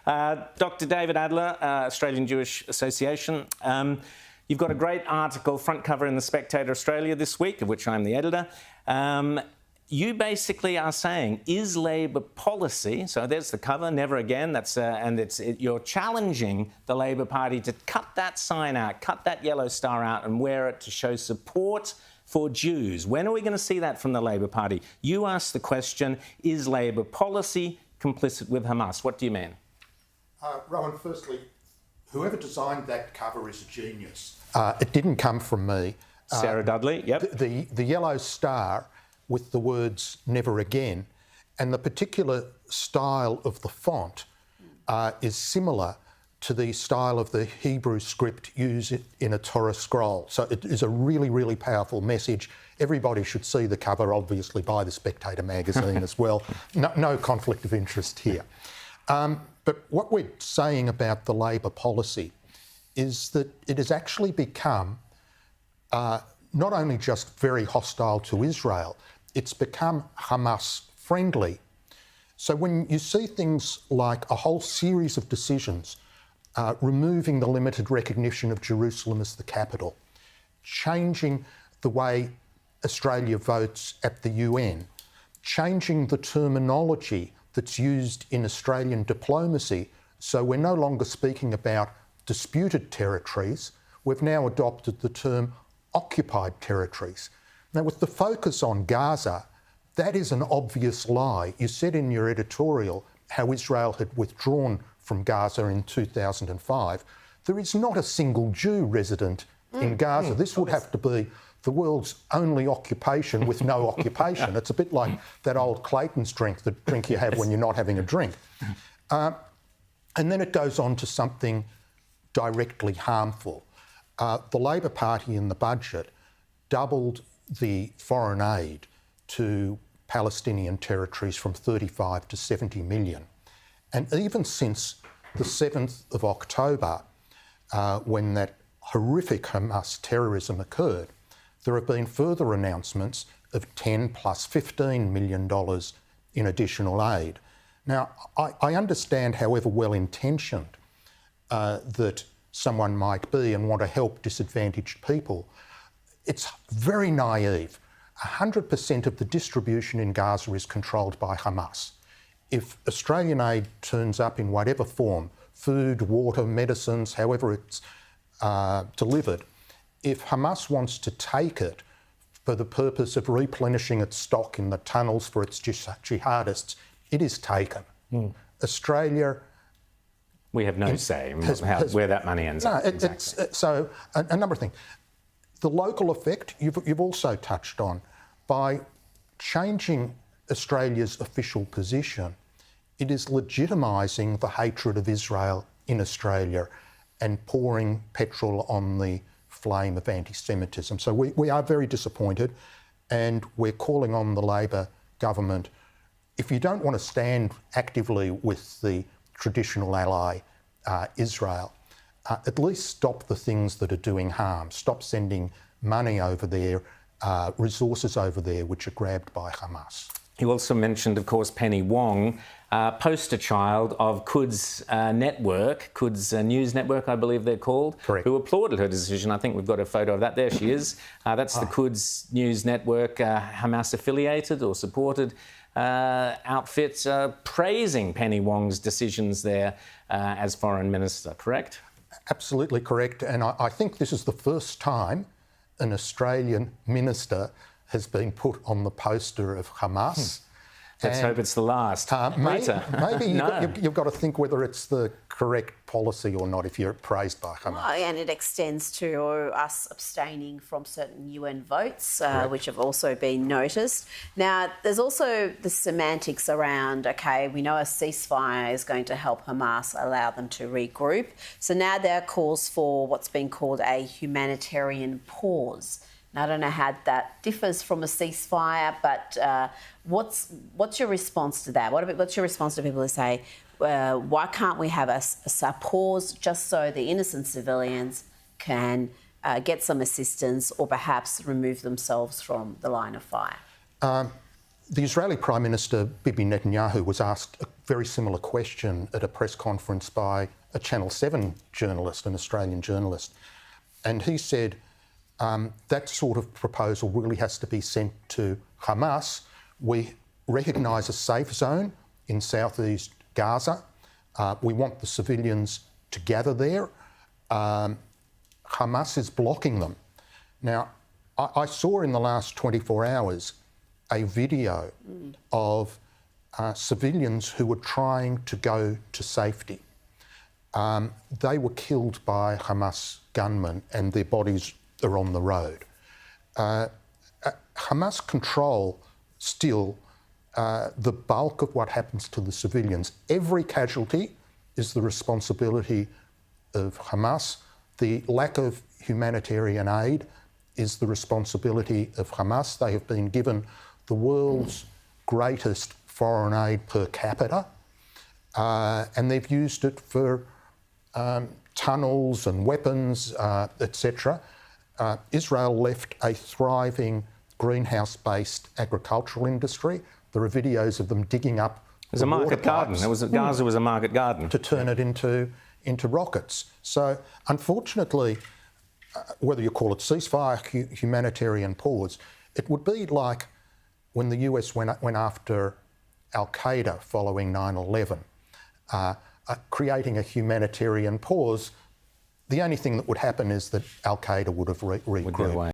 Dr. David Adler, Australian Jewish Association. You've got a great article, front cover in The Spectator Australia this week, of which I'm the editor. You basically are saying, is Labor policy, so there's the cover, never again, you're challenging the Labor Party to cut that sign out, cut that yellow star out and wear it to show support for Jews. When are we going to see that from the Labor Party? You asked the question, is Labor policy complicit with Hamas? What do you mean? Rowan, firstly, whoever designed that cover is a genius. It didn't come from me. Sarah Dudley, yep. The yellow star with the words never again, and the particular style of the font is similar to the style of the Hebrew script used in a Torah scroll. So it is a really, really powerful message. Everybody should see the cover, obviously, by The Spectator magazine as well. No conflict of interest here. But what we're saying about the Labor policy is that it has actually become not only just very hostile to Israel, it's become Hamas friendly. So when you see things like a whole series of decisions removing the limited recognition of Jerusalem as the capital, changing the way Australia votes at the UN, changing the terminology that's used in Australian diplomacy, so we're no longer speaking about disputed territories, we've now adopted the term occupied territories. Now, with the focus on Gaza, that is an obvious lie. You said in your editorial how Israel had withdrawn from Gaza in 2005. There is not a single Jew resident in Gaza. This would have to be the world's only occupation with no occupation. It's a bit like that old Clayton's drink, the drink you have when you're not having a drink. And then it goes on to something directly harmful. The Labor Party in the budget doubled the foreign aid to Palestinian territories from 35 to 70 million. And even since the 7th of October, when that horrific Hamas terrorism occurred, there have been further announcements of $10 plus $15 million in additional aid. Now, I understand, however well-intentioned that someone might be and want to help disadvantaged people. It's very naive. 100% of the distribution in Gaza is controlled by Hamas. If Australian aid turns up in whatever form, food, water, medicines, however it's delivered, if Hamas wants to take it for the purpose of replenishing its stock in the tunnels for its jihadists, it is taken. Australia... We have no say in where that money ends up. Exactly. So, a number of things. The local effect, you've also touched on, by changing Australia's official position, it is legitimising the hatred of Israel in Australia and pouring petrol on the flame of anti-Semitism. So we are very disappointed, and we're calling on the Labor government, if you don't want to stand actively with the traditional ally, Israel, at least stop the things that are doing harm. Stop sending money over there, resources over there, which are grabbed by Hamas. You also mentioned, of course, Penny Wong, poster child of Quds Network, Quds News Network, I believe they're called. Correct. Who applauded her decision. I think we've got a photo of that. There she is. That's the Quds News Network, Hamas-affiliated or supported outfits, praising Penny Wong's decisions there as Foreign Minister, correct? Absolutely correct. And I think this is the first time an Australian minister has been put on the poster of Hamas. Let's hope it's the last. Maybe you've got to think whether it's the correct policy or not if you're praised by Hamas. Well, and it extends to us abstaining from certain UN votes, which have also been noticed. Now, there's also the semantics around, OK, we know a ceasefire is going to help Hamas, allow them to regroup. So now there are calls for what's been called a humanitarian pause. Now, I don't know how that differs from a ceasefire, but what's your response to that? What's your response to people who say, why can't we have a pause just so the innocent civilians can get some assistance or perhaps remove themselves from the line of fire? The Israeli Prime Minister Bibi Netanyahu was asked a very similar question at a press conference by a Channel 7 journalist, an Australian journalist. And he said that sort of proposal really has to be sent to Hamas. We recognise a safe zone in southeast Gaza. We want the civilians to gather there. Hamas is blocking them. Now, I saw in the last 24 hours a video of civilians who were trying to go to safety. They were killed by Hamas gunmen and their bodies are on the road. Hamas control still the bulk of what happens to the civilians. Every casualty is the responsibility of Hamas. The lack of humanitarian aid is the responsibility of Hamas. They have been given the world's greatest foreign aid per capita, and they've used it for tunnels and weapons, etc. Israel left a thriving greenhouse-based agricultural industry. There are videos of them digging up It was a market garden. Gaza was a market garden. To turn it into rockets. So, unfortunately, whether you call it ceasefire, humanitarian pause, it would be like when the US went after Al-Qaeda following 9/11, creating a humanitarian pause. The only thing that would happen is that Al-Qaeda would have regrouped.